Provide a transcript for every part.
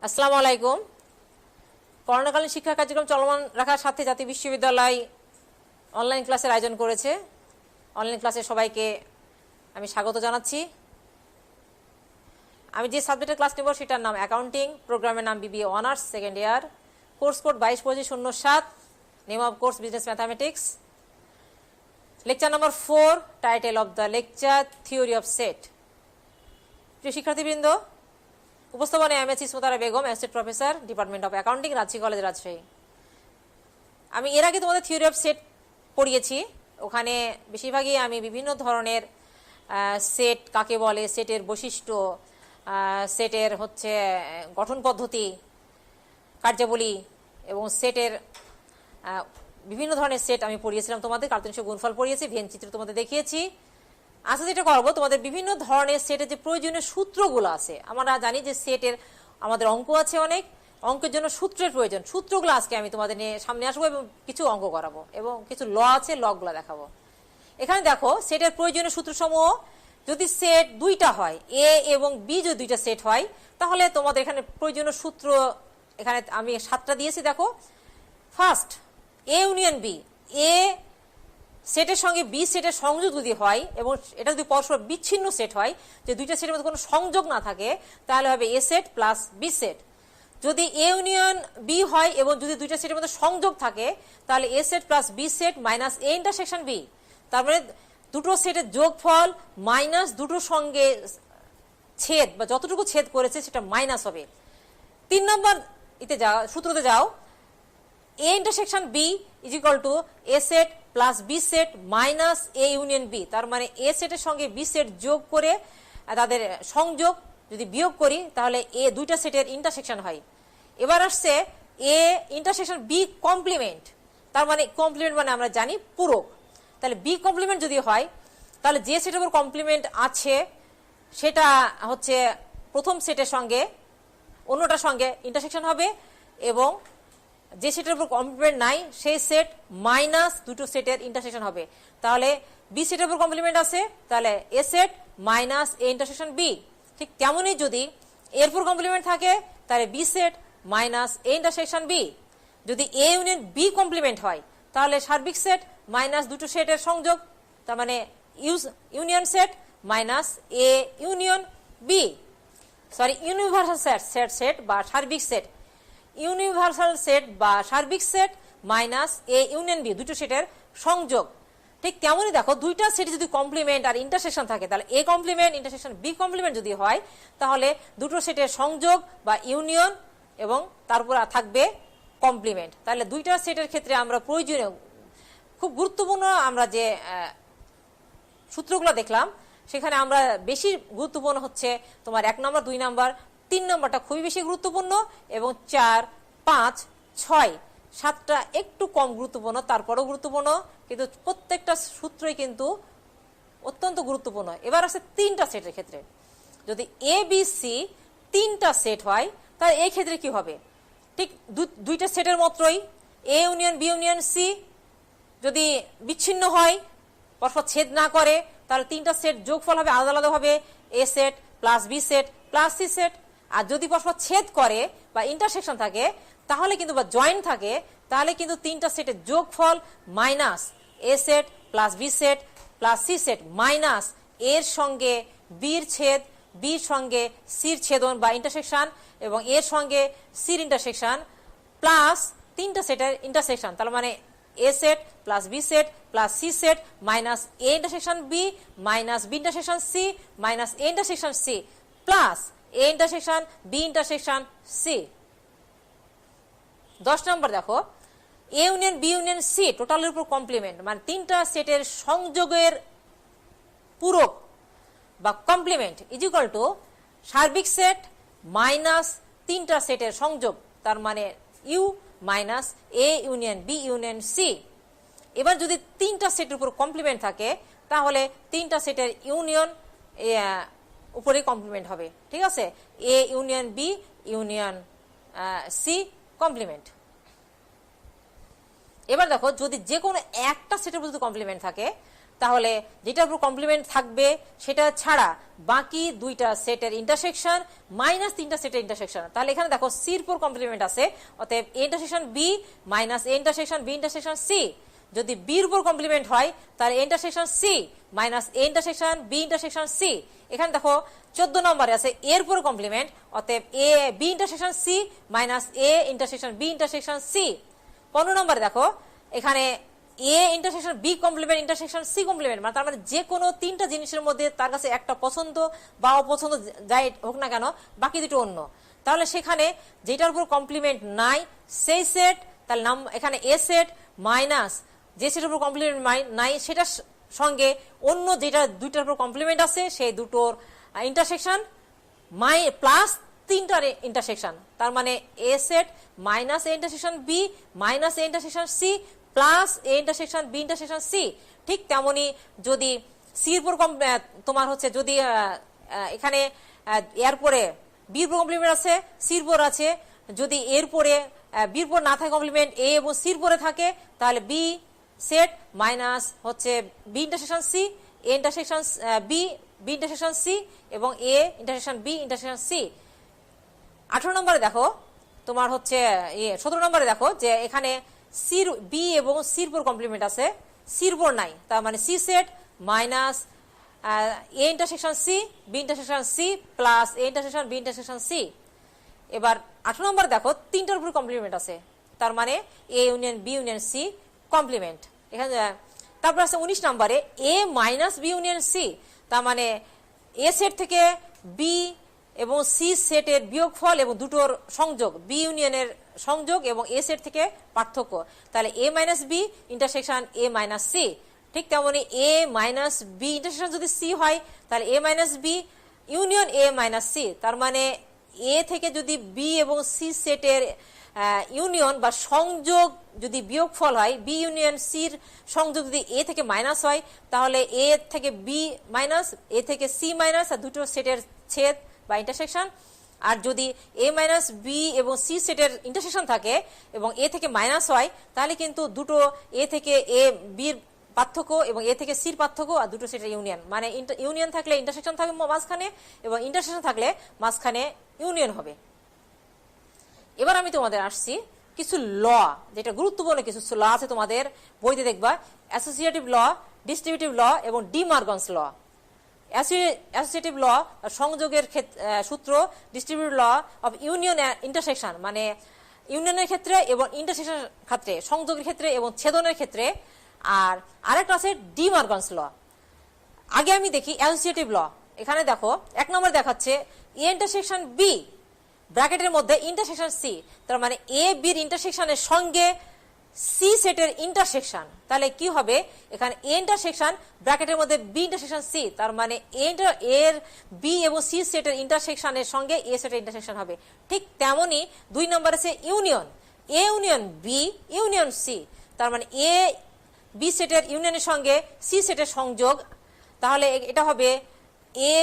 আসসালামু আলাইকুম। করোনাকালীন শিক্ষা কার্যক্রম চলমান রাখার সাথে জাতীয় বিশ্ববিদ্যালয় অনলাইন ক্লাসের আয়োজন করেছে। অনলাইন ক্লাসে সবাইকে আমি স্বাগত জানাচ্ছি। আমি যে সাবজেক্টের ক্লাস নেব সেটার নাম অ্যাকাউন্টিং, প্রোগ্রামের নাম BBA honours second year, course code 222507, name of course business mathematics, lecture number 4, title of the lecture theory of set. প্রিয় শিক্ষার্থীবৃন্দ, উপস্থাপনায় MSc ইসমতারা Begum, associate professor, department of accounting, Rajshahi college, Rajshahi. আমি এর আগে তোমাদের থিওরি অফ সেট পড়িয়েছি। ওখানে বেশিরভাগই আমি বিভিন্ন ধরনের সেট কাকে বলে, সেটের বৈশিষ্ট্য, সেটের গঠন পদ্ধতি, কার্যাবলী এবং সেটের বিভিন্ন ধরনের সেট আমি পড়িয়েছিলাম তোমাদের। কার্যনিষ্ঠ গুণফল পড়িয়েছি, ভেন চিত্র তোমাদের দেখিয়েছি। আজকে যেটা করবো, তোমাদের বিভিন্ন ধরনের সেটের যে প্রয়োজনীয় সূত্রগুলো আছে। আমরা জানি যে সেটের আমাদের অঙ্ক আছে অনেক, অঙ্কের জন্য সূত্রের প্রয়োজন। সূত্রগুলো আজকে আমি তোমাদের নিয়ে সামনে আসবো এবং কিছু অঙ্ক করাবো এবং কিছু ল আছে, লগুলো দেখাবো। এখানে দেখো, সেটের প্রয়োজনীয় সূত্রসমূহ যদি সেট দুইটা হয়, এ এবং বি যদি দুইটা সেট হয়, তাহলে তোমাদের এখানে প্রয়োজনীয় সূত্র এখানে আমি 7টা দিয়েছি। দেখো, ফার্স্ট, এ ইউনিয়ন বি। এ সেটের সঙ্গে বি সেটের সংযোগ যদি হয় এবং এটা যদি পরস্পর বিচ্ছিন্ন সেট হয়, যে দুইটা সেটের মধ্যে কোনো সংযোগ না থাকে, তাহলে হবে A set plus B set. যদি এ ইউনিয়ন বি হয় এবং যদি দুইটা সেটের মধ্যে সংযোগ থাকে, তাহলে A set plus B set minus A intersection B. তার মানে দুটো সেটের যোগফল মাইনাস দুটোর সঙ্গে ছেদ বা যতটুকু ছেদ করেছে সেটা মাইনাস হবে। 3 নম্বর সূত্রতে যাও, A intersection B is equal to A set plus B set minus A union B. তার মানে এ সেটের সঙ্গে বি সেট যোগ করে তাদের সংযোগ যদি বিয়োগ করি, তাহলে এ দুইটা সেটের ইন্টারসেকশন হয়। এবার আসছে এ ইন্টারসেকশন বি কমপ্লিমেন্ট। তার মানে কমপ্লিমেন্ট মানে আমরা জানি পূরক। তাহলে বি কমপ্লিমেন্ট যদি হয়, তাহলে যে সেটের উপর কমপ্লিমেন্ট আছে সেটা প্রথম সেটের সঙ্গে অন্যটার সঙ্গে ইন্টারসেকশন হবে, এবং যে সেটের উপর কমপ্লিমেন্ট নাই সেই সেট মাইনাস দুটো সেটের ইন্টারসেকশন হবে। তাহলে বি সেটের উপর কমপ্লিমেন্ট আছে, তাহলে A set minus A intersection B. ঠিক তেমনই যদি এর উপর কমপ্লিমেন্ট থাকে, তাহলে B set minus A intersection B. যদি এ ইউনিয়ন বি কমপ্লিমেন্ট হয়, তাহলে সার্বিক সেট মাইনাস দুটো সেটের সংযোগ, তার মানে union set minus A union B. Universal set বা সার্বিক সেট, ইউনিভার্সাল সেট বা সার্বিক set minus A union B, দুটো সেটের সংযোগ। ঠিক তেমনই দেখো, দুইটা সেট যদি কমপ্লিমেন্ট আর ইন্টারসেকশন থাকে, তাহলে A complement intersection B complement যদি হয়, তাহলে দুটো সেটের সংযোগ বা ইউনিয়ন এবং তারপর থাকবে কমপ্লিমেন্ট। তাহলে দুইটা সেটের ক্ষেত্রে আমরা প্রয়োজনীয় খুব গুরুত্বপূর্ণ আমরা যে সূত্রগুলো দেখলাম, সেখানে আমরা বেশি গুরুত্বপূর্ণ তোমার 1 নম্বর, 2 নম্বর, 3 নম্বরটা খুবই বেশি গুরুত্বপূর্ণ, এবং 4, 5, 6, 7টা একটু কম গুরুত্বপূর্ণ, তারপরেও গুরুত্বপূর্ণ, কিন্তু প্রত্যেকটা সূত্রই কিন্তু অত্যন্ত গুরুত্বপূর্ণ। এবার আছে 3টা সেটের ক্ষেত্রে। যদি এ বি সি 3টা সেট হয়, তাহলে এই ক্ষেত্রে কি হবে? ঠিক দুইটা সেটের মতোই, A union B union C যদি বিচ্ছিন্ন হয়, পরস্পর ছেদ না করে, তাহলে 3টা সেট যোগফল হবে আলাদা আলাদা হবে A set plus B set plus C set. আর যদি পরস্পর ছেদ করে বা ইন্টারসেকশন থাকে, তাহলে কিন্তু বা জয়েন্ট থাকে, তাহলে কিন্তু 3টা সেটের যোগফল minus A set plus B set plus C set minus এর সঙ্গে বির ছেদ, বির সঙ্গে সির ছেদন বা ইন্টারসেকশন, এবং এর সঙ্গে সির ইন্টারসেকশন প্লাস 3টা সেটের ইন্টারসেকশন। তার মানে A set plus B set plus C set minus A intersection B minus B intersection C minus A intersection C plus A intersection B intersection C. 10 number দেখো, A union B union C টোটালের উপর complement, মানে 3টা সেটের সংযোগের পূরক বা complement is equal to সার্বিক সেট মাইনাস 3টা সেটের সংযোগ, তার মানে U minus A union B union C. এবার যদি 3টা সেটের উপর কমপ্লিমেন্ট থাকে, তাহলে 3টা সেটের ইউনিয়ন উপরে কমপ্লিমেন্ট হবে। ঠিক আছে, A union B union C complement. এবার দেখো, যদি যে কোনো একটা সেটের উপর কমপ্লিমেন্ট থাকে, তাহলে যেটার উপর কমপ্লিমেন্ট থাকবে সেটা ছাড়া বাকি দুইটা সেটের ইন্টারসেকশন মাইনাস তিনটা সেটের ইন্টারসেকশন। তাহলে এখানে দেখো সির উপর কমপ্লিমেন্ট আছে, অতএব A intersection B minus A intersection B intersection C. যদি বির উপর কমপ্লিমেন্ট হয় তাহলে A intersection C minus A intersection B intersection C. এখানে দেখো 14 নম্বরে আছে এর উপর কমপ্লিমেন্ট, অতএব A B intersection C minus A intersection B intersection C. 15 নম্বরে দেখো এখানে A intersection B complement intersection C complement, মানে তার মানে যে কোনো তিনটা জিনিসের মধ্যে তার কাছে একটা পছন্দ বা অপছন্দ যাই হোক না কেন, বাকি দুটো অন্য। তাহলে সেখানে যেটার উপর কমপ্লিমেন্ট নাই সেই সেট, তাহলে এখানে এ সেট মাইনাস যে সেটের উপর কমপ্লিমেন্ট নাই সেটার সঙ্গে অন্য যেটা দুইটার উপর কমপ্লিমেন্ট আছে সেই দুটোর ইন্টারসেকশন প্লাস তিনটার ইন্টারসেকশন, তার মানে A set minus A intersection B minus A intersection C plus A intersection B intersection C. ঠিক তেমনি যদি সির উপর তোমার হচ্ছে যদি এখানে এর পরে বির উপর কমপ্লিমেন্ট আছে সির উপর আছে, যদি এর পরে বির উপর না থাকে কমপ্লিমেন্ট এ এবং সির পরে থাকে তাহলে বি সেট মাইনাস হচ্ছে B intersection C A intersection B B intersection C এবং A intersection B intersection C. 18 নম্বরে দেখো তোমার হচ্ছে 17 নম্বরে দেখো যে এখানে সির বি এবং সির উপর কমপ্লিমেন্ট আছে সির উপর নাই, তার মানে C set minus A intersection C B intersection C plus A intersection B intersection C. এবার 18 নম্বরে দেখো তিনটার উপর কমপ্লিমেন্ট আছে, তার মানে A union B union C complement. এখানে তারপর আছে 19 নম্বরে A minus B union C, তার মানে এ সেট থেকে বি এবং সি সেটের বিয়োগফল এবং দুটোর সংযোগ বি ইউনিয়নের সংযোগ এবং এ সেট থেকে পার্থক্য, তাহলে A minus B intersection A minus C. ঠিক তেমনি এ মাইনাস বি ইন্টারসেকশন যদি সি হয় তাহলে A minus B union A minus C, তার মানে এ থেকে যদি বি এবং সি সেটের ইউনিয়ন বা সংযোগ যদি বিয়োগফল হয় বি ইউনিয়ন সির সংযোগ যদি এ থেকে মাইনাস হয় তাহলে এ থেকে বি মাইনাস এ থেকে সি মাইনাস আর দুটো সেটের ছেদ বা ইন্টারসেকশন। আর যদি এ মাইনাস বি এবং সি সেটের ইন্টারসেকশন থাকে এবং এ থেকে মাইনাস হয় তাহলে কিন্তু দুটো এ থেকে এ বির পার্থক্য এবং এ থেকে সির পার্থক্য আর দুটো সেটের ইউনিয়ন, মানে ইউনিয়ন থাকলে ইন্টারসেকশন থাকবে মাঝখানে এবং ইন্টারসেকশন থাকলে মাঝখানে ইউনিয়ন হবে। এবার আমি তোমাদের আসছি কিছু ল, যেটা গুরুত্বপূর্ণ কিছু ল আছে তোমাদের বইতে দেখবা, অ্যাসোসিয়েটিভ ল, ডিস্ট্রিবিউটিভ ল এবং De Morgan's law. Associative law সংযোগের সূত্র, distributive law of union intersection মানে ইউনিয়নের ক্ষেত্রে এবং ইন্টারসেকশন ক্ষেত্রে সংযোগের ক্ষেত্রে এবং ছেদনের ক্ষেত্রে। আর আরেকটা আছে ডি মর্গানস ল। আগে আমি দেখি অ্যাসোসিয়েটিভ ল। এখানে দেখো 1 নম্বর দেখাচ্ছে এ ইন্টারসেকশন বি ব্র্যাকেটের মধ্যে ইন্টারসেকশন সি, তার মানে এ বির ইন্টারসেকশনের সঙ্গে সি সেটের ইন্টারসেকশন, তাহলে কি হবে এখানে এ ইন্টারসেকশন ব্র্যাকেটের মধ্যে বি ইন্টারসেকশন সি, তার মানে এর বি এবং সি সেটের ইন্টারসেকশনের সঙ্গে এ সেটের ইন্টারসেকশন হবে। ঠিক তেমনি 2 নম্বর আছে union, A union B union C, তার মানে এ বি সেটের ইউনিয়নের সঙ্গে সি সেটের সংযোগ, তাহলে এটা হবে এ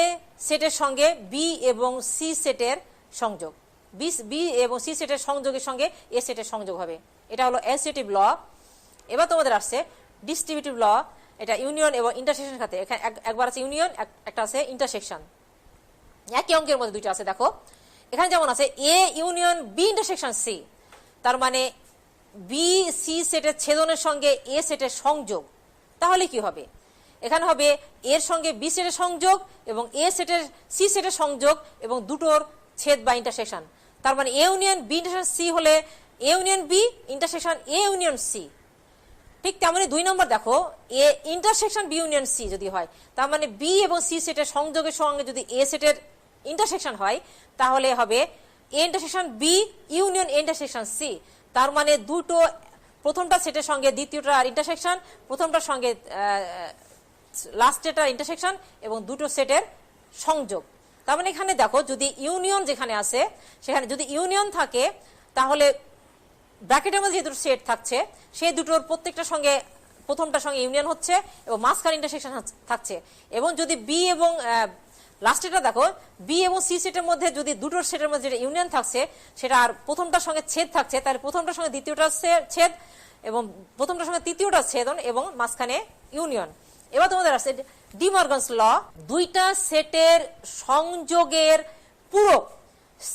সেটের সঙ্গে বি এবং সি সেটের সংযোগ, বি এবং সি সেটের সংযোগের সঙ্গে এ সেটের সংযোগ হবে। এটা হলো অ্যাসোসিয়েটিভ ল। এবার তোমাদের আসছে ডিস্ট্রিবিউটিভ ল, এটা ইউনিয়ন এবং ইন্টারসেকশন ক্ষেত্রে। এখানে একবার আছে ইউনিয়ন, একটা আছে ইন্টারসেকশন, একই অঙ্কের মধ্যে দুইটা আছে। দেখো এখানে যেমন আছে A union B intersection C, তার মানে বি সি সেটের ছেদনের সঙ্গে এ সেটের সংযোগ, তাহলে কি হবে এখানে হবে এর সঙ্গে বি সেটের সংযোগ এবং এ সেটের সি সেটের সংযোগ এবং দুটোর ছেদ বা ইন্টারসেকশন, তার মানে A union B intersection C হলে A union B intersection A union C. ঠিক তেমনি 2 নম্বর দেখো A intersection B union C যদি হয়, তার মানে বি এবং সি সেটের সংযোগের সঙ্গে যদি এ সেটের ইন্টারসেকশন হয় তাহলে হবে A intersection B union intersection C, তার মানে দুটো প্রথমটা সেটের সঙ্গে দ্বিতীয়টার ইন্টারসেকশন, প্রথমটার সঙ্গে লাস্টেটার ইন্টারসেকশন এবং দুটো সেটের সংযোগ। তার মানে এখানে দেখো যদি ইউনিয়ন যেখানে আছে সেখানে যদি ইউনিয়ন থাকে তাহলে ব্র্যাকেটের মধ্যে যে দুটো সেট থাকছে সেই দুটোর প্রত্যেকটার সঙ্গে প্রথমটার সঙ্গে ইউনিয়ন হচ্ছে এবং মাঝখানে ইন্টারসেকশন থাকছে, এবং যদি বি এবং লাস্টেটা দেখো বি এবং সি সেটের মধ্যে যদি দুটোর সেটের মধ্যে যেটা ইউনিয়ন থাকছে সেটা আর প্রথমটার সঙ্গে ছেদ থাকছে, তাহলে প্রথমটার সঙ্গে দ্বিতীয়টার ছেদ এবং প্রথমটার সঙ্গে তৃতীয়টার ছেদন এবং মাঝখানে ইউনিয়ন। এবার তোমাদের আসছে ডি মর্গানস ল, দুইটা সেটের সংযোগের পূরক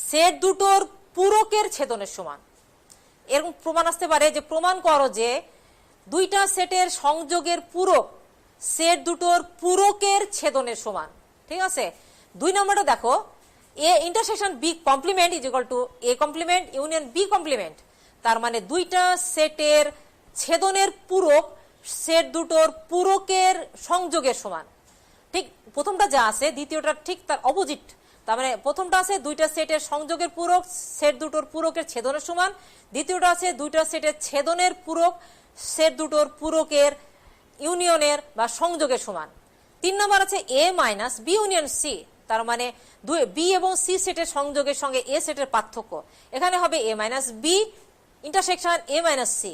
সেট দুটোর পূরকের ছেদনের সমান। এরকম প্রমাণ আসতে পারে যে প্রমাণ করো যে দুইটা সেটের সংযোগের পূরক সেট দুটোর পূরকের ছেদনের সমান। ঠিক আছে, 2 নম্বরটা দেখো, A intersection B complement is equal to A complement union B complement. তার মানে দুইটা সেটের ছেদনের পূরক সেট দুটোর পূরকের সংযোগের সমান। ঠিক প্রথমটা যা আছে দ্বিতীয়টা ঠিক তার অপোজিট। তার মানে প্রথমটা আছে দুইটা সেটের সংযোগের পূরক সেট দুটোর পূরকের ছেদনের সমান, দ্বিতীয়টা আছে দুইটা সেটের ছেদনের পূরক সেট দুটোর পূরকের ইউনিয়নের বা সংযোগের সমান। 3 নম্বর আছে এ মাইনাস বি ইউনিয়ন সি, তার মানে বি এবং সি সেটের সংযোগের সঙ্গে এ সেটের পার্থক্য। এখানে হবে A minus B intersection A minus C,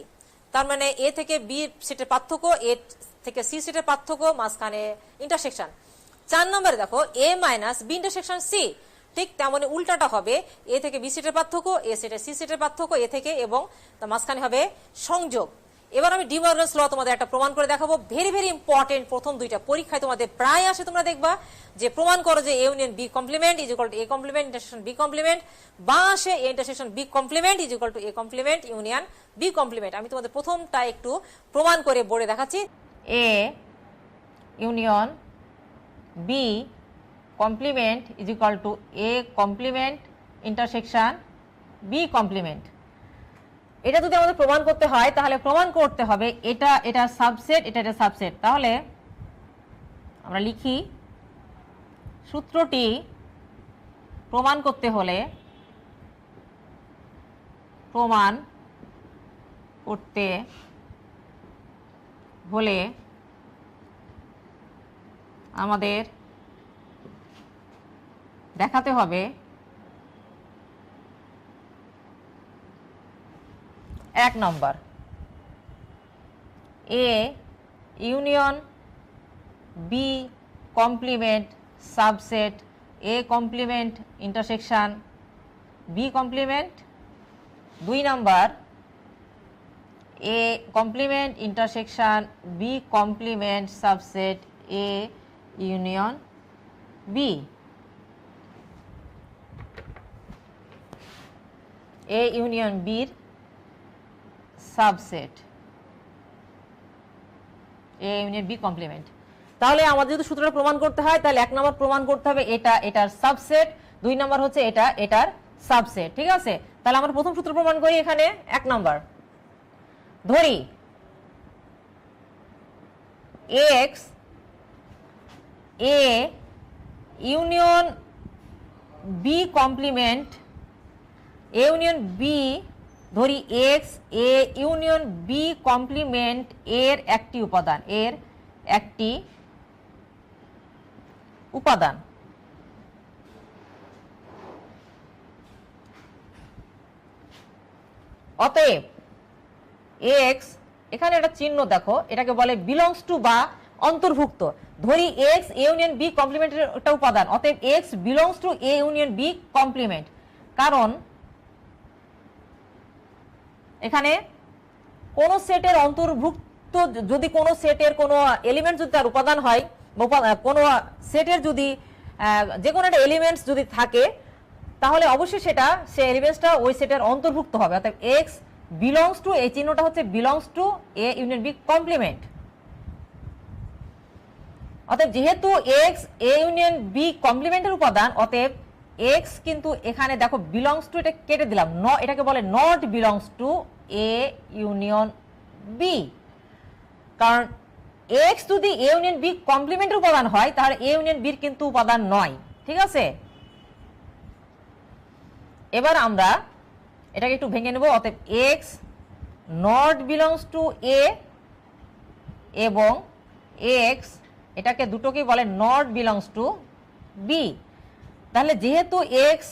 তার মানে এ থেকে বি সেটের পার্থক্য, এ থেকে সি সেটের পার্থক্য, মাঝখানে ইন্টারসেকশন। 4 নম্বরে দেখো এ মাইনাস বি ইন্টারসেকশন সি, ঠিক তেমনি উল্টাটা হবে এ থেকে বি সেটের পার্থক্য, এ সেটের সি সেটের পার্থক্য, এ থেকে এবং তার মাঝখানে হবে সংযোগ। এবার আমি ডি মর্গানস ল তোমাদের একটা প্রমাণ করে দেখাবো, ভেরি ভেরি ইম্পর্টেন্ট। প্রথম দুইটা পরীক্ষায় তোমাদের প্রায় আসে, তোমরা দেখবা যে প্রমাণ করো যে A union B complement is equal to A complement intersection B complement, বা আসে A intersection B complement is equal to A complement union B complement. আমি তোমাদের প্রথমটা একটু প্রমাণ করে বলে দেখাচ্ছি। A union B complement is equal to A complement intersection B complement. এটা যদি আমাদের প্রমাণ করতে হয় তাহলে প্রমাণ করতে হবে এটা সাবসেট, এটা সাবসেট। তাহলে আমরা লিখি সূত্রটি প্রমাণ করতে হলে আমাদের দেখাতে হবে 1 number A union B complement subset A complement intersection B complement. 2 number A complement intersection B complement subset A union B. A union বির subset A union B complement. তাহলে আমাদের যদি সূত্রটা প্রমাণ করতে হয় তাহলে 1 নম্বর প্রমাণ করতে হবে এটার সাবসেট, 2 নম্বর হচ্ছে এটার সাবসেট। ঠিক আছে, তাহলে আমরা প্রথম সূত্র প্রমাণ করি। এখানে 1 নম্বর ধরি X A union B complement A union B, ধরি X A union B complement এর একটি উপাদান। অতএব এক্স, এখানে একটা চিহ্ন দেখো, এটাকে বলে বিলংস টু বা অন্তর্ভুক্ত। ধরি এক্স এ ইউনিয়ন বি কমপ্লিমেন্টের একটা উপাদান, অতএব X belongs to A union B complement. কারণ এখানে কোন সেটের অন্তর্ভুক্ত, যদি কোন সেটের কোন এলিমেন্ট যদি তার উপাদান হয়, কোন সেটের যদি যে কোনো একটা এলিমেন্টস যদি থাকে, তাহলে অবশ্যই সে এলিমেন্টসটা ওই সেটের অন্তর্ভুক্ত হবে। অর্থাৎ এক্স বিলংস টু, এই চিহ্নটা হচ্ছে belongs to A union B complement. অতএব যেহেতু এক্স এ ইউনিয়ন বি কমপ্লিমেন্টের উপাদান, অতএব এক্স কিন্তু এখানে দেখো বিলংস টু, এটা কেটে দিলাম, এটাকে বলে not belongs to A union B. কারণ এক্স যদি এ ইউনিয়ন বি কমপ্লিমেন্টের উপাদান হয় তাহলে এ ইউনিয়ন বির কিন্তু উপাদান নয়। ঠিক আছে, এবার আমরা এটাকে একটু ভেঙে নেব। অতএব X not belongs to A এবং এক্স, এটাকে দুটোকেই বলে নট বিলংস টু বি। তাহলে যেহেতু এক্স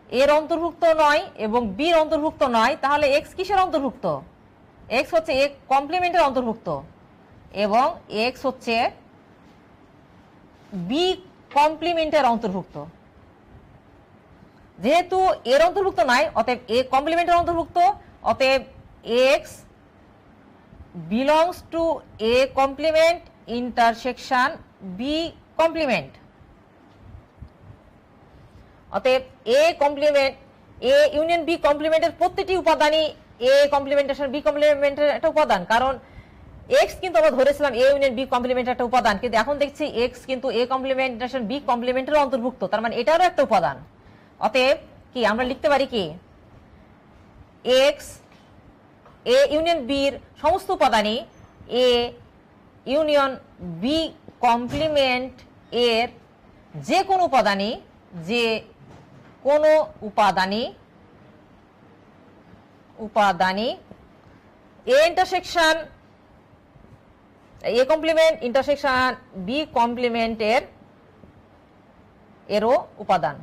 এর অন্তর্ভুক্ত নয় এবং বির অন্তর্ভুক্ত নয়, তাহলে এক্স কিসের অন্তর্ভুক্ত? এক্স হচ্ছে এ কমপ্লিমেন্টের অন্তর্ভুক্ত এবং এক্স হচ্ছে বি কমপ্লিমেন্টের অন্তর্ভুক্ত। যেহেতু এর অন্তর্ভুক্ত নয়, অতএব এ কমপ্লিমেন্টের অন্তর্ভুক্ত, অতএব X belongs to A complement intersection B complement. অতএব A complement A union B কমপ্লিমেন্টের প্রত্যেকটি উপাদানই এ কমপ্লিমেন্টেশন বি কমপ্লিমেন্টের একটা উপাদান, কারণ এক্স কিন্তু আমরা ধরেছিলাম এ ইউনিয়ন বি কমপ্লিমেন্টের একটা উপাদান, কিন্তু এখন দেখছি এক্স কিন্তু এ কমপ্লিমেন্টেশন বি কমপ্লিমেন্টের অন্তর্ভুক্ত, তার মানে এটারও একটা উপাদান। অতএব কি আমরা লিখতে পারি কি এক্স এ ইউনিয়ন বির সমস্ত উপাদানই এ ইউনিয়ন বি কমপ্লিমেন্ট এর যে কোনো উপাদানই A intersection A complement intersection B কমপ্লিমেন্টের এরও উপাদান।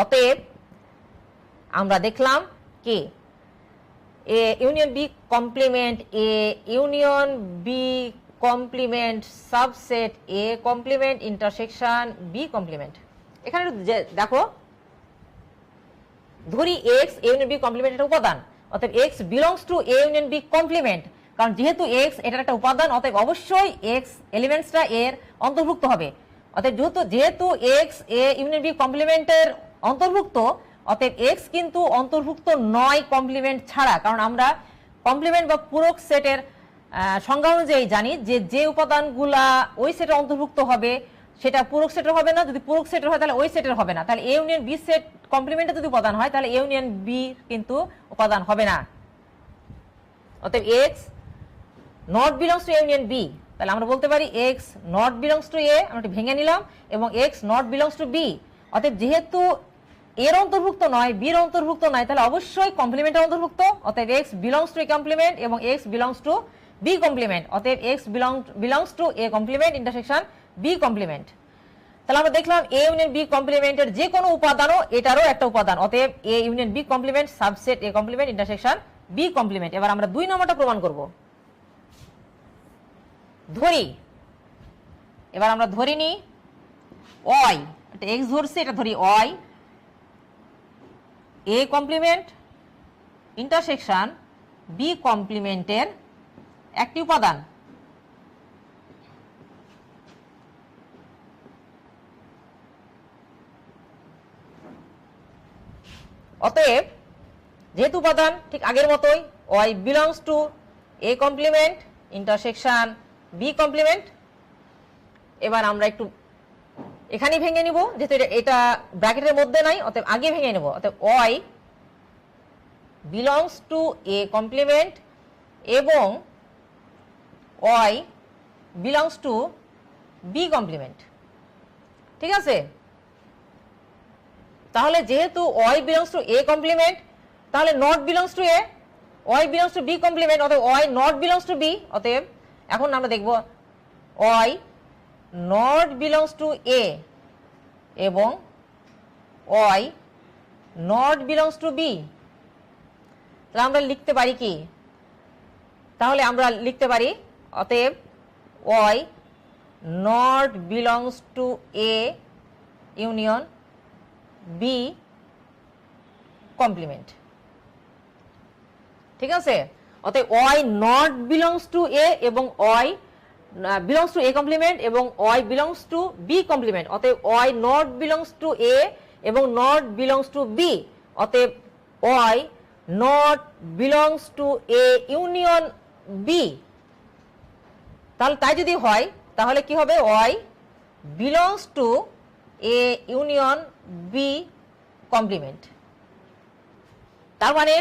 অতএব আমরা দেখলাম কি A union B complement A union B complement subset A complement intersection B complement. এখানে দেখো ধরি এক্স এ ইউনিয়ন বি কমপ্লিমেন্টের উপাদান, অতএব X belongs to A union B complement, কারণ যেহেতু এক্স এটার একটা উপাদান অতএব অবশ্যই এক্স এলিমেন্টসটা এর অন্তর্ভুক্ত হবে। অতএব যেহেতু এক্স এ ইউনিয়ন বি কমপ্লিমেন্টের অন্তর্ভুক্ত, অতএব এক্স কিন্তু অন্তর্ভুক্ত নয় কমপ্লিমেন্ট ছাড়া, কারণ আমরা কমপ্লিমেন্ট বা পূরক সেটের সংজ্ঞা অনুযায়ী জানি যে যে উপাদানগুলা ওই সেটের অন্তর্ভুক্ত হবে সেটা পূরক সেটের হবে না, যদি পূরক সেটের হয় তাহলে ওই সেটের হবে না, তাহলে এ ইউনিয়ন বি সেট কমপ্লিমেন্টের যদি উপাদান হয় তাহলে এ ইউনিয়ন বি কিন্তু উপাদান হবে না। অতএব X not belongs to A union B, তাহলে আমরা বলতে পারি X not belongs to A, আমরা ভেঙে নিলাম, এবং X not belongs to B. অতএব যেহেতু এর অন্তর্ভুক্ত নয় বির অন্তর্ভুক্ত নয় তাহলে অবশ্যই কমপ্লিমেন্টের অন্তর্ভুক্ত, অতএব X belongs to A complement এবং X belongs to B complement, অতএব X belongs to A complement intersection B complement. তাহলে আমরা দেখলাম এ ইউনিয়ন বি কমপ্লিমেন্টের যে কোনো উপাদানও এটারও একটা উপাদান, অতএব A union B complement subset A complement intersection B complement. এবার আমরা 2 নম্বরটা প্রমাণ করব। এবার আমরা ধরি নি ওয়াই, এটা এক্স ধরছি, এটা ধরি Y A complement intersection B কমপ্লিমেন্টের একটি উপাদান। অতএব যেহেতু উপাদান ঠিক আগের মতোই Y belongs to A complement intersection B complement. এবার আমরা একটু এখানেই ভেঙে নিব, যেহেতু এটা ব্র্যাকেটের মধ্যে নাই অতএব আগে ভেঙে নেব। অতএব Y belongs to A complement এবং Y belongs to B complement. ঠিক আছে, তাহলে যেহেতু Y belongs to A complement তাহলে not belongs to A, Y belongs to B complement, অতএব Y not belongs to B. অতএব এখন আমরা দেখব Y not belongs to A এবং Y not belongs to B. তাহলে আমরা লিখতে পারি কি, তাহলে আমরা লিখতে পারি অতএব Y not belongs to A union B complement. ঠিক আছে, অতএব Y not belongs to A এবং Y belongs to A complement এবং Y belongs to B complement. অতএব Y not belongs to A এবং নট বিলংস টু বি, অতএব Y not belongs to A union B. তাহলে তাই যদি হয় তাহলে কি হবে Y belongs to A union B complement. তার মানে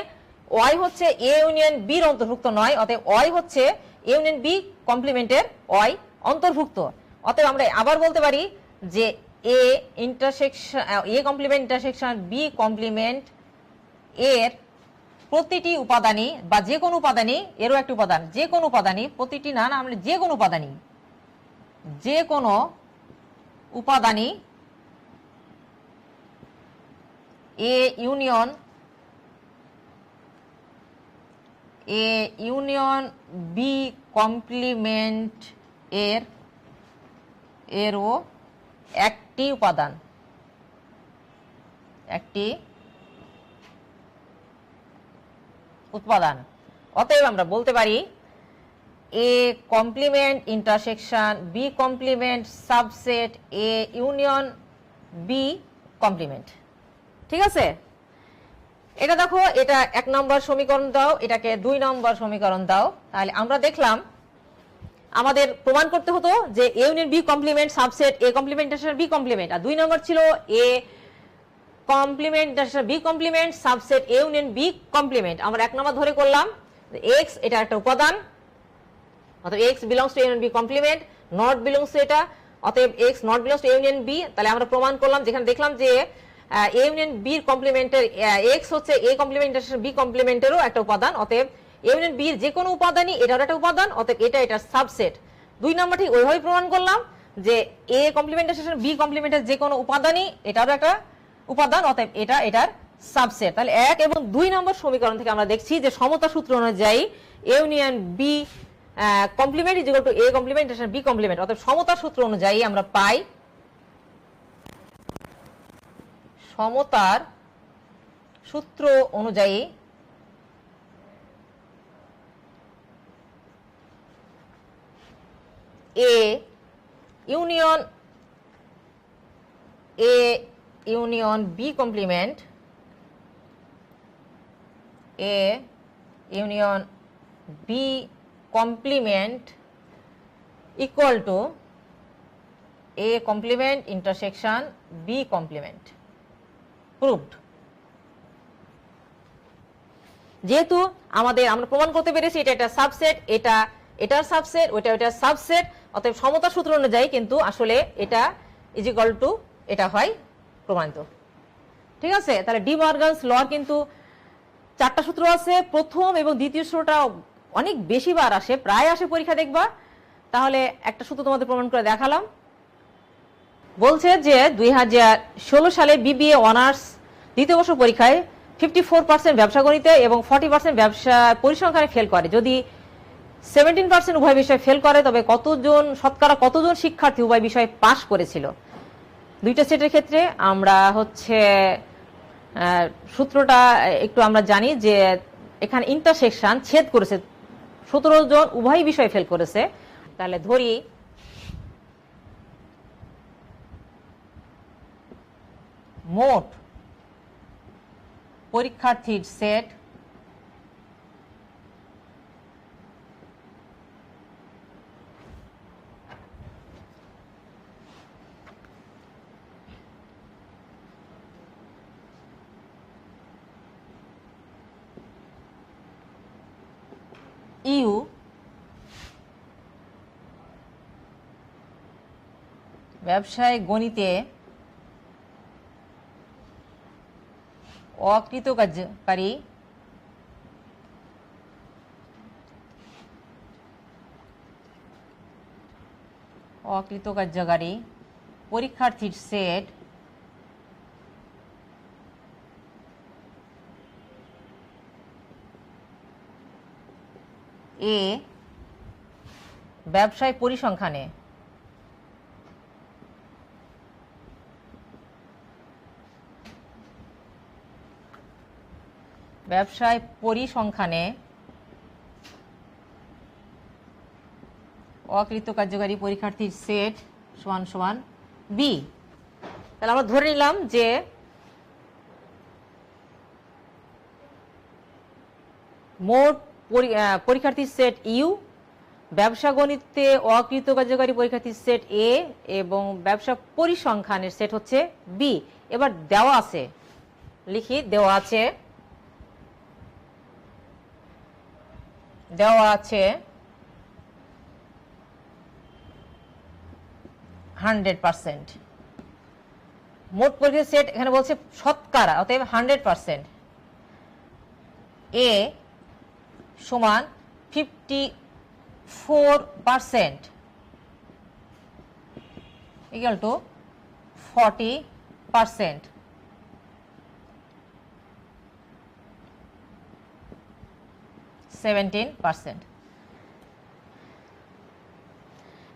ওয়াই হচ্ছে এ ইউনিয়ন বির অন্তর্ভুক্ত নয়, অতএব ওয়াই হচ্ছে এ ইউনিয়ন বি কমপ্লিমেন্টের ওয়াই অন্তর্ভুক্ত। অতএব আমরা আবার বলতে পারি যে A intersection A complement intersection B complement এর প্রতিটি উপাদানই বা যে কোনো উপাদানই এরও একটি উপাদান, যে কোনো উপাদানই প্রতিটি না না আমরা যে কোনো উপাদানই এ ইউনিয়ন বি কমপ্লিমেন্ট এরও একটি উপাদান, অতএব আমরা বলতে পারি A complement intersection B complement subset A union B complement. ঠিক আছে, এটা দেখো, এটা 1 নম্বর সমীকরণ দাও, এটাকে 2 নম্বর সমীকরণ দাও। তাহলে আমরা দেখলাম আমাদের প্রমাণ করতে হতো যে A union B complement subset A complement intersection B complement, আর 2 নম্বর ছিল A complement intersection B complement subset A union B complement. আমরা 1 নম্বর ধরে করলাম এক্স এটা একটা উপাদান, অতএব X belongs to A union B complement, not belongs to এটা, অতএব X not belongs to A union B. তাহলে আমরা প্রমাণ করলাম, যেখানে দেখলাম যে এ ইউনিয়ন বি কমপ্লিমেন্টের এক্স হচ্ছে এ কমপ্লিমেন্ট ইন্টারসেকশন বি কমপ্লিমেন্টেরও একটা উপাদান, অতএব এ ইউনিয়ন বি যে কোনো উপাদানই এটার একটা উপাদান, অতএব এটা এটার সাবসেট। 2 নম্বর ঠিক ওইভাবে প্রমাণ করলাম যে এ কমপ্লিমেন্ট ইন্টারসেকশন বি কমপ্লিমেন্টের যে কোনো উপাদানই এটারও একটা উপাদান, অতএব এটা এটার সাবসেট। তাহলে 1 এবং 2 নম্বর সমীকরণ থেকে আমরা দেখছি যে সমতা সূত্র অনুযায়ী A union B complement is equal to A complement intersection B complement. অতএব সমতার সূত্র অনুযায়ী আমরা পাই, সমতার সূত্র অনুযায়ী A union B complement A union B complement equal to A complement intersection B complement. Proved. যেহেতু আমরা প্রমাণ করতে পেরেছি এটা একটা সাবসেট, এটা এটার সাবসেট, ওইটা ওইটার সাবসেট, অতএব সমতা সূত্র অনুযায়ী কিন্তু আসলে এটা ইজ ইকুয়াল টু এটা হয় প্রমাণিত। ঠিক আছে, তাহলে ডি মর্গানস ল কিন্তু 4টা সূত্র আছে, প্রথম এবং দ্বিতীয় সূত্রটা অনেক বেশি বার আসে, প্রায় আসে পরীক্ষা দেখবা। তাহলে একটা সূত্র তোমাদের প্রমাণ করে দেখালাম। বলছে যে 2016 সালে বিবিএ অনার্স দ্বিতীয় বর্ষ পরীক্ষায় 54% ব্যবসা গণিতে এবং 40% ব্যবসা পরিসংখ্যানে ফেল করে। যদি 17% উভয় বিষয়ে ফেল করে তবে শতকরা কতজন শিক্ষার্থী উভয় বিষয়ে পাশ করেছিল? 2টা সেটের ক্ষেত্রে আমরা সূত্রটা একটু আমরা জানি যে এখানে ইন্টারসেকশন ছেদ করেছে, 17 জন উভয় বিষয়ে ফেল করেছে। তাহলে ধরি মোট পরীক্ষার্থীর সেট ইউ ব্যবসায় গণিতে অকৃতকার্যকারী পরীক্ষার্থীর সেট এ ব্যবসায় পরিসংখ্যানে অকৃতকার্যকারী পরীক্ষার্থীর সেট সমান সমান বি। তাহলে আমরা ধরে নিলাম যে মোট পরীক্ষার্থীর সেট ইউ, ব্যবসা গণিতে অকৃতকার্যকারী পরীক্ষার্থীর সেট এ এবং ব্যবসা পরিসংখ্যানের সেট হচ্ছে বি। এবার দেওয়া আছে, লিখি, দেওয়া আছে 100%। মোট পরীক্ষার সেট এখানে বলছে শতকরা, অতএব 100%। এ সমান 54% ইকুয়াল টু 40%।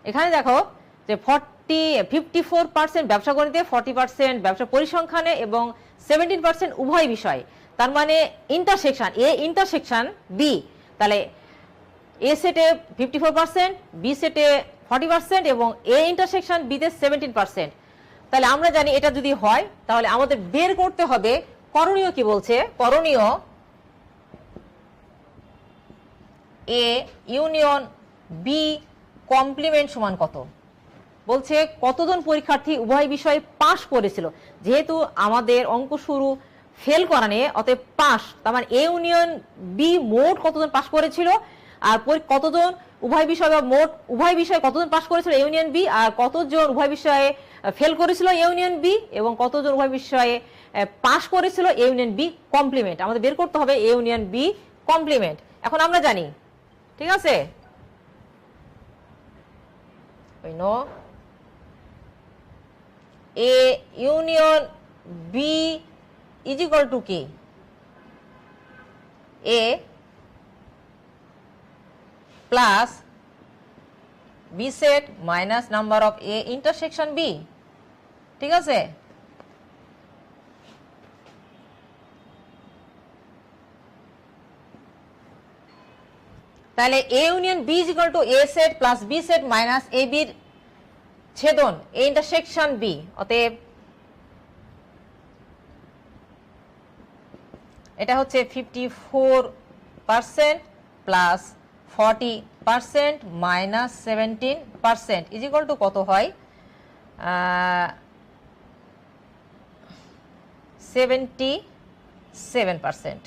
এখানে দেখো যে 54% ব্যবসা গণিতে, 40% ব্যবসা পরিসংখ্যানে এবং 17% উভয় বিষয়। তার মানে ইন্টারসেকশন এ ইন্টারসেকশন বি। তাহলে এ সেটে 54%, বি সেটে 40% এবং এ ইন্টারসেকশন বিতে 17%। তাহলে আমরা জানি এটা যদি হয় তাহলে আমাদের বের করতে হবে করণীয় কি বলছে, করণীয় এ ইউনিয়ন বি কমপ্লিমেন্ট সমান কত। বলছে কতজন পরীক্ষার্থী উভয় বিষয়ে পাশ করেছিল। যেহেতু আমাদের অঙ্ক শুরু ফেল করা নিয়ে, অতএব পাশ, তার মানে এ ইউনিয়ন বি মোট কতজন পাশ করেছিল, আর কতজন উভয় বিষয় বা মোট উভয় বিষয়ে কতজন পাশ করেছিল এ ইউনিয়ন বি, আর কতজন উভয় বিষয়ে ফেল করেছিল এ ইউনিয়ন বি, এবং কতজন উভয় বিষয়ে পাশ করেছিল এ ইউনিয়ন বি কমপ্লিমেন্ট। আমাদের বের করতে হবে এ ইউনিয়ন বি কমপ্লিমেন্ট। এখন আমরা জানি, ঠিক আছে, we know A union B is equal to কি, A plus B set minus number of A intersection B, ঠিক আছে। তাহলে A union B is equal to A set plus B set minus A B এর ছেদন A intersection B, অতএব এটা হচ্ছে 54% plus 40% minus 17% is equal to কত হয়, 77%।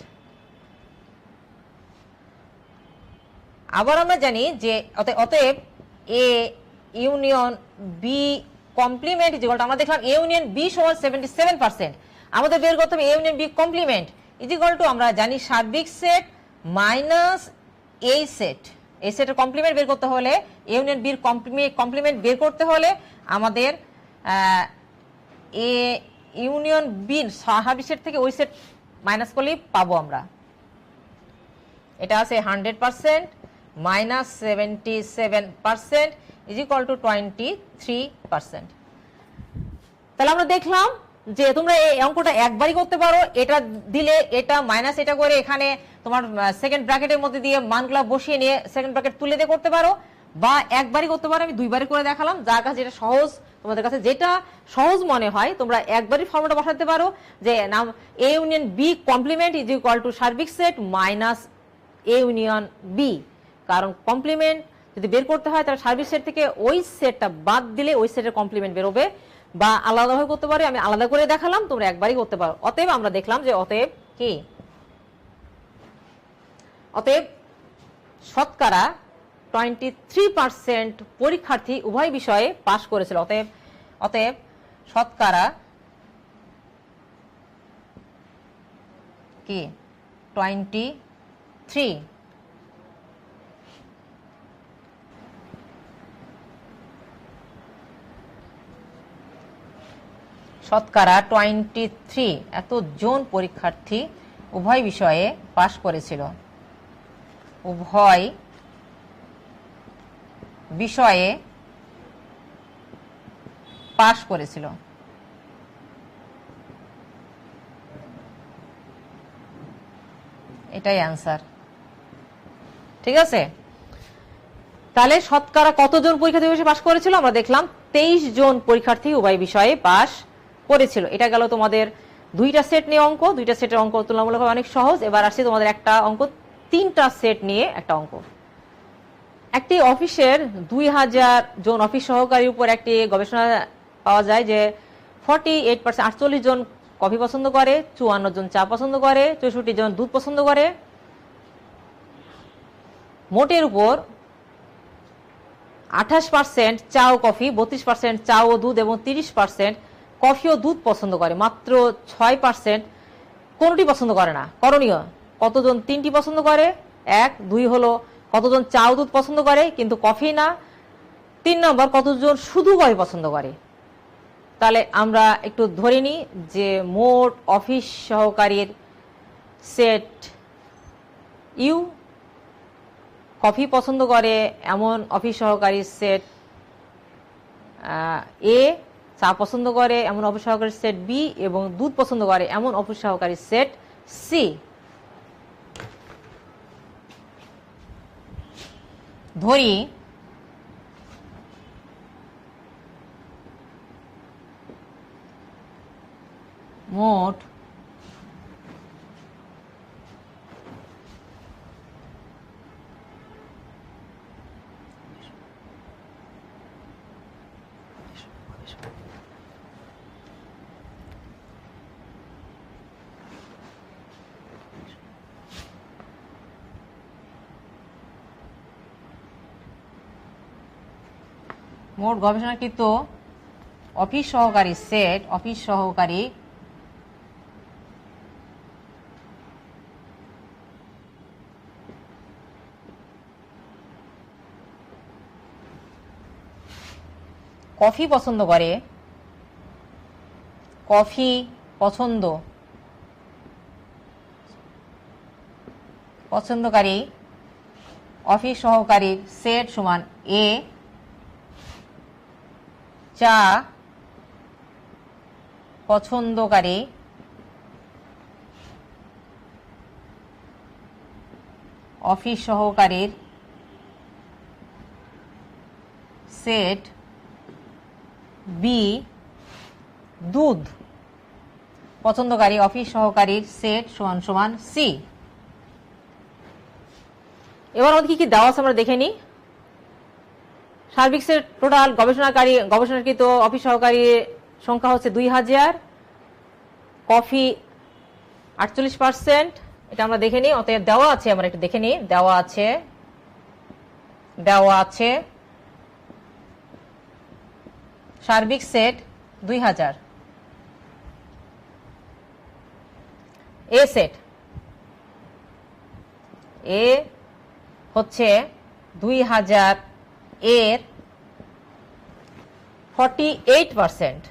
আবার আমরা জানি যে অতএব A union B complement is equal to, আমরা দেখলাম এ ইউনিয়ন বি সমান 77%, আমাদের বের করতে হবে A union B complement is equal to, আমরা জানি সার্বিক সেট মাইনাস এই সেট, এই সেটের কমপ্লিমেন্ট বের করতে হলে, এ ইউনিয়ন বির কমপ্লিমেন্ট বের করতে হলে আমাদের এ ইউনিয়ন বির সার্বিক সেট থেকে ওই সেট মাইনাস করলেই পাবো আমরা। এটা আছে 100% মাইনাস 77% ইজ ইকুয়াল টু 23%। তাহলে আমরা দেখলাম যে তোমরা এই অঙ্কটা একবারই করতে পারো, এটা দিলে এটা মাইনাস এটা করে এখানে তোমার সেকেন্ড ব্র্যাকেটের মধ্যে দিয়ে মানগুলা বসিয়ে নিয়ে সেকেন্ড ব্র্যাকেট তুলে দিয়ে করতে পারো, বা একবারই করতে পারো। আমি দুইবারই করে দেখালাম, যার কাছে যেটা সহজ, তোমাদের কাছে যেটা সহজ মনে হয় তোমরা একবারই ফর্মুলা বসাতে পারো, যে নাম A union B complement is equal to সার্বিক set minus A union B. কারণ কমপ্লিমেন্ট যদি বের করতে হয় তাহলে সার্বিক সেট থেকে ওই সেটটা বাদ দিলে ওই সেটের কমপ্লিমেন্ট বেরোবে, বা আলাদাভাবে করতে পারো, আমি আলাদা করে দেখালাম, তোমরা একবারই করতে পারো। অতএব আমরা দেখলাম যে অতএব কি, অতএব শতকরা 23% পরীক্ষার্থী উভয় বিষয়ে পাশ করেছিল। অতএব শতকরা কি 23, শতকরা 23 এতজন পরীক্ষার্থী উভয় বিষয়ে পাশ করেছিল, উভয় বিষয়ে পাশ করেছিল। এটাই অ্যান্সার, ঠিক আছে। তাহলে শতকরা কতজন পরীক্ষার্থী পাশ করেছিল, আমরা দেখলাম 23 জন পরীক্ষার্থী উভয় বিষয়ে পাশ করেছিল। এটা গেল তোমাদের দুইটা সেট নিয়ে অঙ্ক, দুইটা সেটের অঙ্ক তুলনামূলকভাবে অনেক সহজ। এবার আসছে তোমাদের একটা অঙ্ক, তিনটা সেট নিয়ে একটা অঙ্ক। একটি অফিসের 2000 জন অফিস সহকারীর উপর একটি গবেষণা পাওয়া যায় যে 48%, 48 জন কফি পছন্দ করে, 54 জন চা পছন্দ করে, 64 জন দুধ পছন্দ করে। মোটের উপর 28% চা ও কফি, 32% চা ও দুধ এবং 30% কফি ও দুধ পছন্দ করে। মাত্র 6% কোনটি পছন্দ করে না। করণীয় কতজন তিনটি পছন্দ করে, 1, 2 হলো কতজন চা ও দুধ পছন্দ করে কিন্তু কফি না, 3 নম্বর কতজন শুধু কফি পছন্দ করে। তাহলে আমরা একটু ধরে নিই যে মোট অফিস সহকারীর সেট ইউ, কফি পছন্দ করে এমন অফিস সহকারীর সেট এ, চা পছন্দ করে এমন অফিস সহকারীর সেট বি এবং দুধ পছন্দ করে এমন অফিস সহকারীর সেট সি। ধরি মোট গবেষণাকৃত অফিস সহকারী সেট কফি পছন্দকারী অফিস সহকারীর সেট সমান এ, চা পছন্দকারী অফিস সহকারীর সেট বি, দুধ পছন্দকারী অফিস সহকারীর সেট সমান সমান সি। এবার আমাদের কি দেওয়া আছে আমরা দেখে নিই। সার্বিক সেট টোটাল গবেষণাকৃত অফিস সহকারীর সংখ্যা হচ্ছে 2000, কফি 48%, এটা আমরা দেখে নিই। অতএব দেওয়া আছে, আমরা একটু দেখে নিই। দেওয়া আছে সার্বিক সেট 2000, এ সেট এ হচ্ছে 2000 এর 48%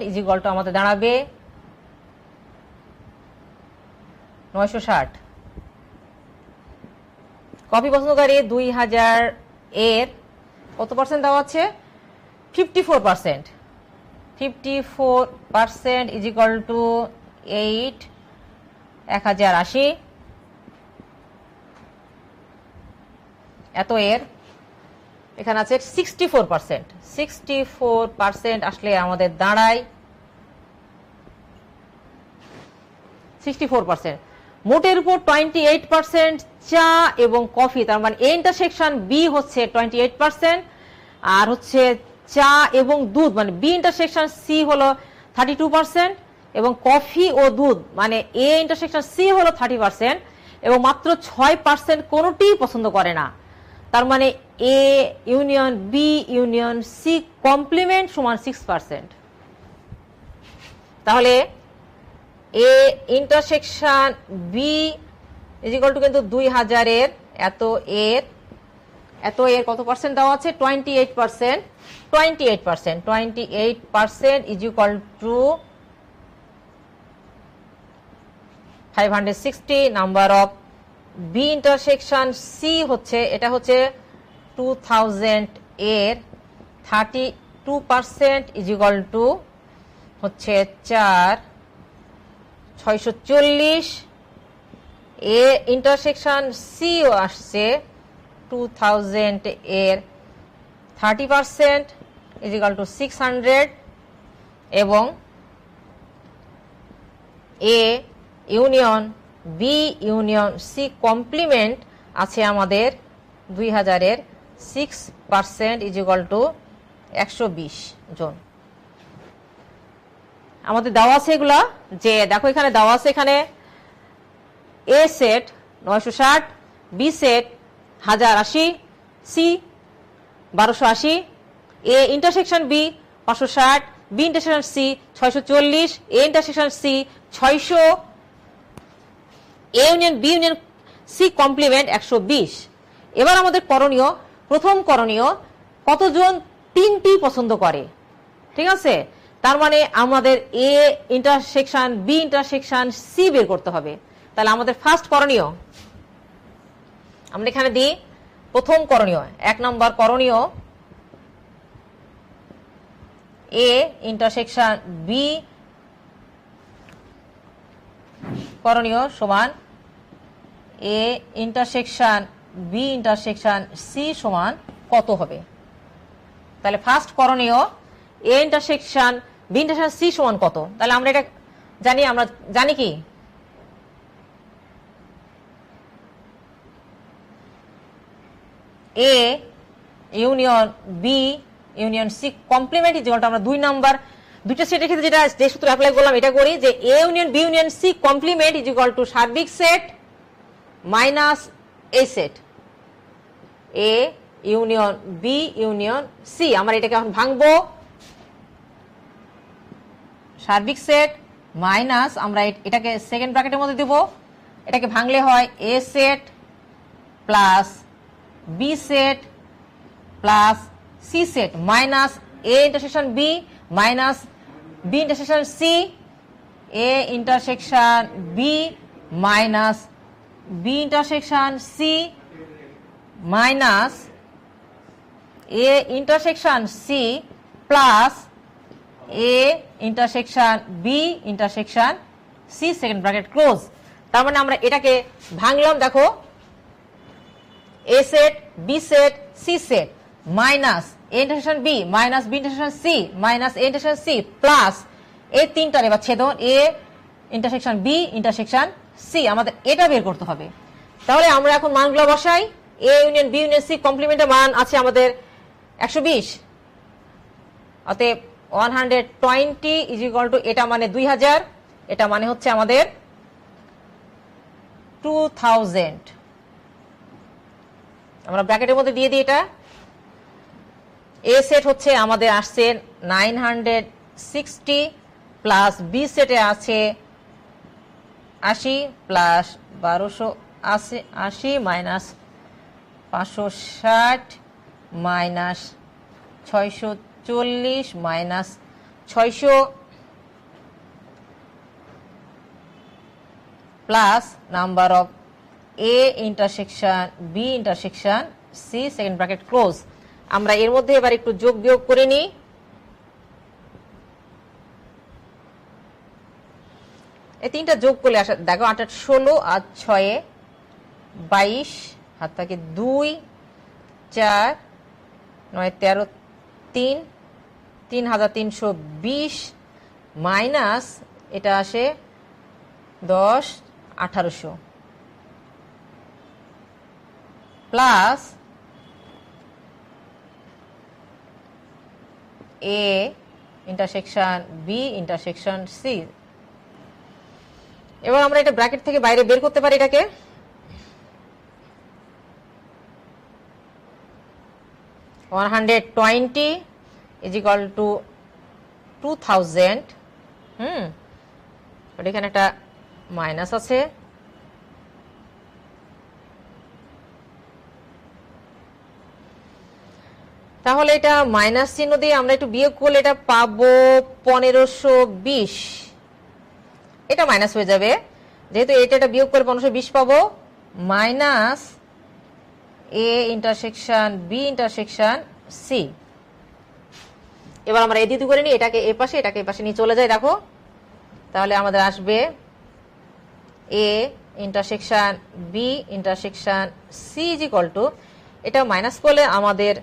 ইজ ইকুয়াল টু আমাদের দাঁড়াবে 960। কফি পছন্দকারী 2000 এর কত পার্সেন্ট দেওয়া আছে? 54%। 54% ইজ ইকুয়াল টু 1080। এত এর এখানে আছে 64%। 64% আসলে আমাদের দাঁড়ায় 64%। মোটের উপর 28% চা এবং কফি, তার মানে এ ইন্টারসেকশন বি হচ্ছে 28%, আর হচ্ছে চা এবং দুধ মানে বি ইন্টারসেকশন সি হলো 32%, এবং কফি ও দুধ মানে এ ইন্টারসেকশন সি হলো 30%, এবং মাত্র 6% কোনোটিই পছন্দ করে না। তার মানে A union B union C complement সমান 6%। তাহলে A intersection B is equal to কিন্তু 2000 এর এত এর কত পার্সেন্ট দেওয়া আছে? 28%। 28% is equal to 560। Number of B intersection C হচ্ছে, এটা হচ্ছে 2000 এর 32% ইজ ইকুয়াল টু হচ্ছে 640। এ ইন্টারসেকশন সি আসছে 2000 এর 30% ইজ ইকুয়াল টু 600, এবং A union B union C complement আছে আমাদের 2000 এর 6% ইজ ইকুয়াল টু 120 জন। আমাদের দেওয়া আছে এগুলা, যে দেখো এখানে দেওয়া আছে, এখানে A set 960, B set 1080, C 1280, A intersection B 560, B intersection C 640, A intersection C 600, A union B union C complement 120। এবার আমাদের করণীয়, প্রথম করণীয় কতজন তিনটি পছন্দ করে, ঠিক আছে? তার মানে আমাদের A intersection B intersection C বের করতে হবে। তাহলে আমাদের ফার্স্ট করণীয় আমরা এখানে দিই, প্রথম করণীয় 1 নম্বর করণীয় এ ইন্টারসেকশন বি করণীয় সমান A intersection B intersection C সমান কত হবে? তাহলে ফার্স্ট করণীয় A intersection B intersection C সমান কত। তাহলে আমরা এটা জানি, আমরা জানি কি A union B union C complement equal to, আমরা দুই নাম্বার দুইটা সেটের ক্ষেত্রে যেটা যে সূত্র অ্যাপ্লাই করলাম এটা করি যে A union B union C complement is equal to সার্বিক set minus A set, A union B union C. আমরা এটাকে এখন ভাঙবো, সার্বিক সেট মাইনাস আমরা এটাকে সেকেন্ড ব্র্যাকেটের মধ্যে দেব, এটাকে ভাঙলে হয় A set plus B set plus C set minus A intersection B minus B intersection C, A intersection B minus B intersection C minus A intersection C plus A intersection B intersection C second bracket close. তার মানে আমরা এটাকে ভাঙলাম, দেখো A set B set C set minus A intersection B minus B intersection C minus A intersection C plus এই তিনটার এবার ছেদন এ ইন্টারসেকশন বি ইন্টারসেকশন সি, আমাদের এটা বের করতে হবে। তাহলে আমরা এখন মানগুলো বসাই, A union B union C কমপ্লিমেন্টের মান আছে আমাদের 120, অতএব 120 ইজ ইকুয়াল টু এটা মানে 2000, এটা মানে হচ্ছে আমাদের 2000। আমরা ব্র্যাকেটের মধ্যে দিয়ে দিই, এটা এ সেট হচ্ছে আমাদের আসছে 960 প্লাস বি সেটে আছে 80 plus 1280 minus 560 minus 640 minus 600 plus number of A intersection B intersection C second bracket close. আমরা এর মধ্যে এবার একটু যোগ বিয়োগ করে নিই, এই তিনটা যোগ করলে আসা দেখো 8 16 আর 6 22 হাত থাকে 2 4 9 13 3 3320 মাইনাস এটা আসে 10 1800 plus A intersection B intersection C. এবার আমরা এটা ব্র্যাকেট থেকে বাইরে বের করতে পারি, এটাকে 120 ইজ ইকুয়াল টু 2000। এখানে একটা মাইনাস আছে, তাহলে এটা মাইনাস চিহ্ন দিয়ে আমরা একটু বিয়োগ করলে এটা পাবো 1520, এটা মাইনাস হয়ে যাবে যেহেতু এটা বিয়োগ করে 1520 পাবো minus A intersection B intersection C. এবার আমরা এদিকে করে নিই, এটাকে এ পাশে এটাকে এ পাশে নিয়ে চলে যায়, দেখো তাহলে আমাদের আসবে A intersection B intersection C is equal to, এটা মাইনাস করলে আমাদের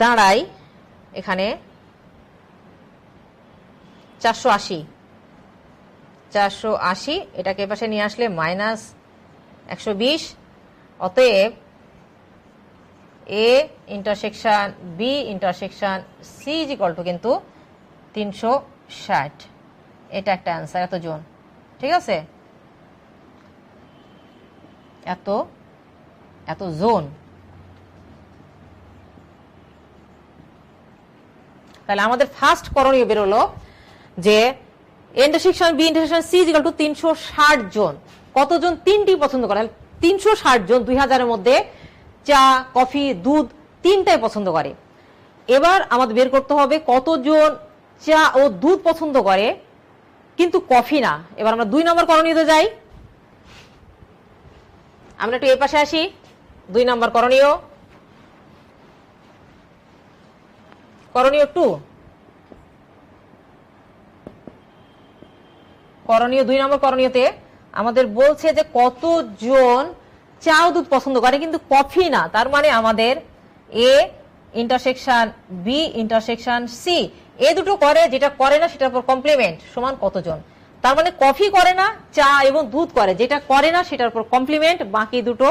দাঁড়ায় এখানে 480, এটাকে পাশে নিয়ে আসলে মাইনাস 120, অতএব A intersection B intersection C is equal to কিন্তু 360, এটা একটা অ্যান্সার, এত জোন, ঠিক আছে, এত জোন। তাহলে আমাদের ফার্স্ট করণীয় বেরোলো যে intersection B intersection C is equal to 360 জন। কতজন? তিনটি পছন্দ করে, 360 জন 2000-এর মধ্যে চা কফি দুধ তিনটাই পছন্দ করে। এবার আমাদের বের করতে হবে কতজন চা ও দুধ পছন্দ করে কিন্তু কফি না। এবার আমরা 2 নম্বর করণীয়তে যাই, আমরা একটু এ পাশে আসি। 2 নম্বর করণীয় 2 করণীয় 2 নম্বর করণীয়তে আমাদের বলছে যে কতজন চা ও দুধ পছন্দ করে কিন্তু কফি না, তার মানে আমাদের A intersection B intersection C A দুটো করে, যেটা করে না সেটার উপর কমপ্লিমেন্ট সমান কতজন। তার মানে কফি করে না, চা এবং দুধ করে, যেটা করে না সেটার উপর কমপ্লিমেন্ট, বাকি দুটো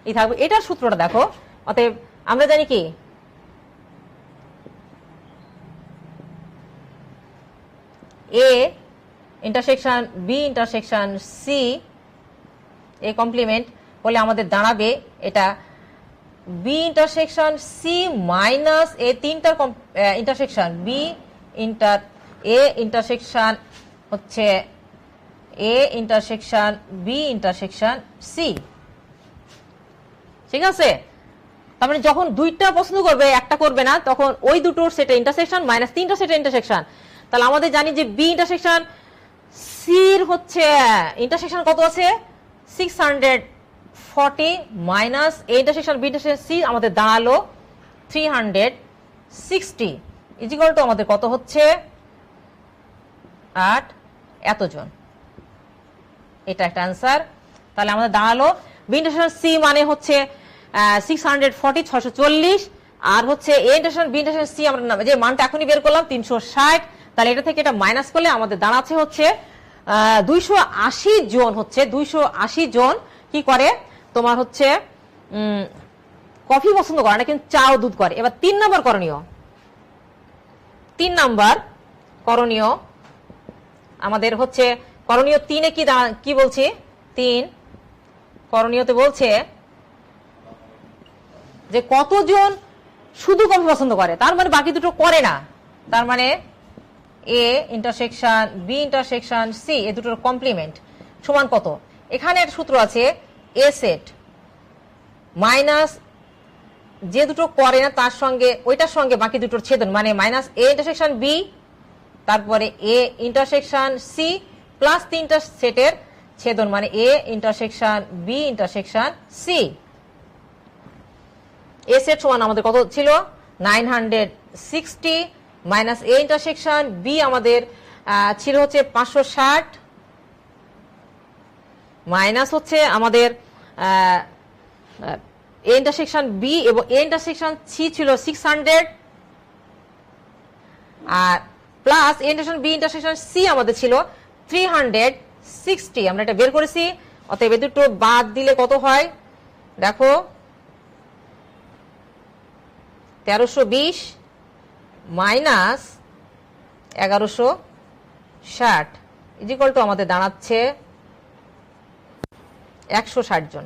ই থাকবে। এটার সূত্রটা দেখো, অতএব আমরা জানি কি A intersection B intersection C A complement হলে আমাদের দাঁড়াবে এটা B intersection C minus A তিনটার intersection B inter A intersection হচ্ছে A intersection B intersection C. ঠিক আছে, তার মানে যখন দুইটা পছন্দ করবে একটা করবে না, তখন ওই দুটোর সেটা ইন্টারসেকশন মাইনাস তিনটা সেটা ইন্টারসেকশন। তাহলে আমাদের জানি যে বি ইন্টারসেকশন সির হচ্ছে ইন্টারসেকশন কত আছে 640 minus A intersection B intersection C আমাদের দাঁড়ালো 360 ইজিক্যাল টু আমাদের কত হচ্ছে 8 এতজন। এটা একটা অ্যান্সার। তাহলে আমাদের দাঁড়ালো বি ইন্টারসেকশন সি মানে হচ্ছে 640 640 আর হচ্ছে A intersection B intersection C আমরা যে মানটা এখনই বের করলাম 360। তাহলে এটা থেকে এটা মাইনাস করলে আমাদের দাঁড়াচ্ছে হচ্ছে 280 জন, হচ্ছে 280 জন কি করে তোমার হচ্ছে কফি পছন্দ করে না কিন্তু চা ও দুধ করে। এবার 3 নম্বর করণীয়, 3 নম্বর করণীয় আমাদের হচ্ছে করণীয় 3-এ কি বলছি 3 করণীয়তে বলছে যে কতজন শুধু কফি পছন্দ করে, তার মানে বাকি দুটো করে না। তার মানে A intersection B intersection C A দুটোর কমপ্লিমেন্ট সমান কত। এখানে একটা সূত্র আছে এ সেট মাইনাস যে দুটো করে না তার সঙ্গে ওইটার সঙ্গে বাকি দুটোর ছেদন, মানে মাইনাস এ ইন্টারসেকশন বি তারপরে এ ইন্টারসেকশন সি প্লাস তিনটা সেটের ছেদন, মানে A intersection B intersection C. A set সমান আমাদের কত ছিল 960 মাইনাস এ ইন্টারসেকশন বি আমাদের ছিল হচ্ছে 560 মাইনাস হচ্ছে আমাদের এ ইন্টারসেকশন বি এবং এ ইন্টারসেকশন সি ছিল 600 আর plus A intersection B intersection C আমাদের ছিল 360। আমরা এটা বের করেছি, অতএব এই দুটো বাদ দিলে কত হয় দেখো 1320 মাইনাস 1160 ইজিক্যাল টু আমাদের দাঁড়াচ্ছে 160 জন।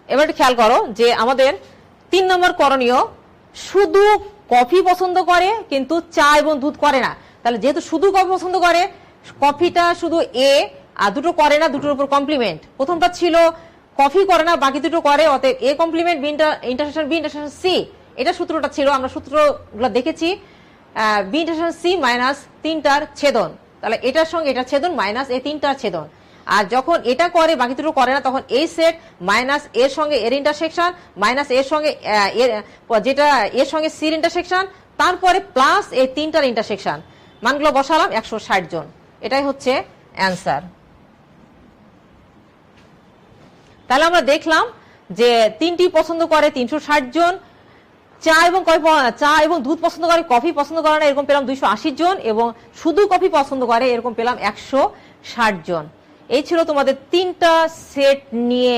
এবার একটু খেয়াল করো যে আমাদের 3 নম্বর করণীয় শুধু কফি পছন্দ করে কিন্তু চা এবং দুধ করে না। তাহলে যেহেতু শুধু কফি পছন্দ করে, কফিটা শুধু এ আর দুটো করে না, দুটোর উপর কমপ্লিমেন্ট। প্রথমটা ছিল কফি করে না বাকি দুটো করে, অতএব A complement B intersection B intersection C, এটা সূত্রটা ছিল। আমরা সূত্রগুলো দেখেছি বি ইন্টারসেকশন সি মাইনাস তিনটার ছেদন, তাহলে এটার সঙ্গে এটা ছেদন মাইনাস এই তিনটার ছেদন। আর যখন এটা করে বাকি দুটো করে না, তখন এই সেট মাইনাস এর সঙ্গে এর ইন্টারসেকশন মাইনাস এর সঙ্গে যেটা এর সঙ্গে সির ইন্টারসেকশন, তারপরে প্লাস এই তিনটার ইন্টারসেকশন। মানগুলো বসালাম 160 জন, এটাই হচ্ছে অ্যান্সার। তাহলে আমরা দেখলাম যে তিনটি পছন্দ করে 360 জন, চা এবং দুধ পছন্দ করে কফি পছন্দ করে না এরকম পেলাম 280 জন, এবং শুধু কফি পছন্দ করে এরকম পেলাম 160 জন। এই ছিল তোমাদের 3টা সেট নিয়ে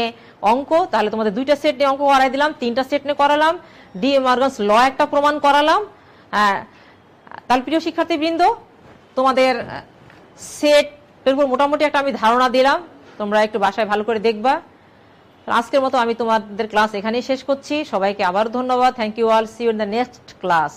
অঙ্ক। তাহলে তোমাদের 2টা সেট নিয়ে অঙ্ক করাই দিলাম, 3টা সেট নিয়ে করালাম, ডি মর্গানস ল একটা প্রমাণ করালাম। তাহলে প্রিয় শিক্ষার্থীবৃন্দ, তোমাদের সেটের উপর মোটামুটি একটা আমি ধারণা দিলাম, তোমরা একটু বাসায় ভালো করে দেখবা। আজকের মতো আমি তোমাদের ক্লাস এখানেই শেষ করছি। সবাইকে আবার ধন্যবাদ। Thank you all, see you in the next class.